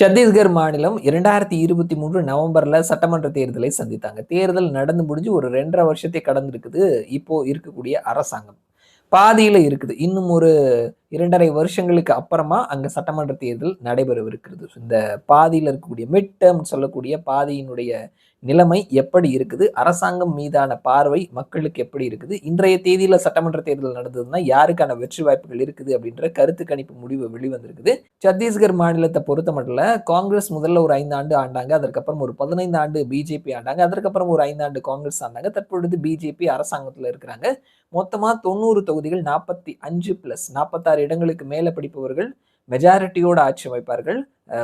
சத்தீஸ்கர் மாநிலம் 2023 நவம்பர்ல சட்டமன்ற தேர்தலை சந்தித்தாங்க. தேர்தல் நடந்து முடிஞ்சு ஒரு 2 1/2 வருஷத்தை கடந்திருக்குது. இப்போ இருக்கக்கூடிய அரசாங்கம். பாதியில இருக்குது. இன்னும் ஒரு 2 1/2 வருஷங்களுக்கு அப்புறமா அங்க சட்டமன்ற தேர்தல் நடைபெறவிருக்கிறது. இந்த பாதியில இருக்கக்கூடிய மிட் டெர்ம் சொல்லக்கூடிய பாதியினுடைய நிலைமை எப்படி இருக்குது? அரசாங்கம் மீதான பார்வை மக்களுக்கு எப்படி இருக்குது? இன்றைய தேதியில சட்டமன்ற தேர்தல் நடந்ததுன்னா, யாருக்கான வெற்றி வாய்ப்புகள் இருக்குது? அப்படின்ற கருத்து கணிப்பு முடிவு வெளிவந்திருக்குது. சத்தீஸ்கர் மாநிலத்த பொறுத்தமட்டுல காங்கிரஸ் முதல்ல ஒரு 5 ஆண்டு ஆண்டாங்க. அதற்கப்புறம் ஒரு 15 ஆண்டு பிஜேபி ஆண்டாங்க. அதற்கப்புறம் ஒரு 5 ஆண்டு காங்கிரஸ் ஆண்டாங்க. தற்பொழுது பிஜேபி அரசாங்கத்துல இருக்கிறாங்க. மொத்தமா 90 தொகுதிகள் 45+46 இடங்களுக்கு மேல பிடிப்பவர்கள் மெஜாரிட்டியோட ஆட்சி அமைப்பார்கள்.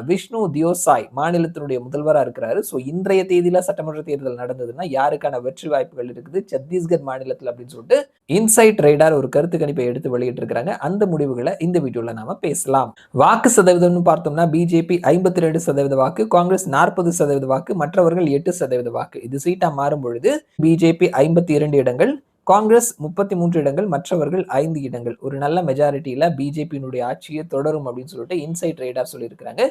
விஷ்ணு தியோசாய் மாநிலத்தினுடைய முதல்வரா இருக்கிறாரு. ஸோ இன்றைய தேதியில சட்டமன்ற தேர்தல் நடந்ததுன்னா யாருக்கான வெற்றி வாய்ப்புகள் இருக்குது சத்தீஸ்கர் மாநிலத்தில் அப்படின்னு சொல்லிட்டு இன்சைட் ரேடார் ஒரு கருத்து கணிப்பை எடுத்து வெளியிட்டு இருக்காங்க. அந்த முடிவுகளை இந்த வீடியோல நாம பேசலாம். வாக்கு சதவீதம்னு பார்த்தோம்னா பிஜேபி 52% வாக்கு, காங்கிரஸ் 40% வாக்கு, மற்றவர்கள் 8% வாக்கு. இது சீட்டா மாறும் பொழுது பிஜேபி 52 இடங்கள், காங்கிரஸ் 33 இடங்கள், மற்றவர்கள் 5 இடங்கள். ஒரு நல்ல மெஜாரிட்டியில பிஜேபியினுடைய ஆட்சியை தொடரும் அப்படின்னு சொல்லிட்டு இன்சைட் ரேடார் சொல்லியிருக்கிறாங்க.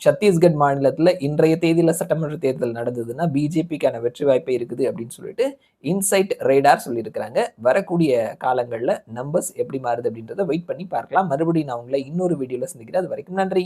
சத்தீஸ்கர் மாநிலத்துல இன்றைய தேதியில சட்டமன்ற தேர்தல் நடந்ததுன்னா பிஜேபிக்கான வெற்றி வாய்ப்பே இருக்குது அப்படின்னு சொல்லிட்டு இன்சைட் ரேடார் சொல்லியிருக்கிறாங்க. வரக்கூடிய காலங்கள்ல நம்பர்ஸ் எப்படி மாறுது அப்படின்றத வெயிட் பண்ணி பார்க்கலாம். மறுபடியும் நான் உங்களை இன்னொரு வீடியோல சந்திக்கிறேன். அது வரைக்கும் நன்றி.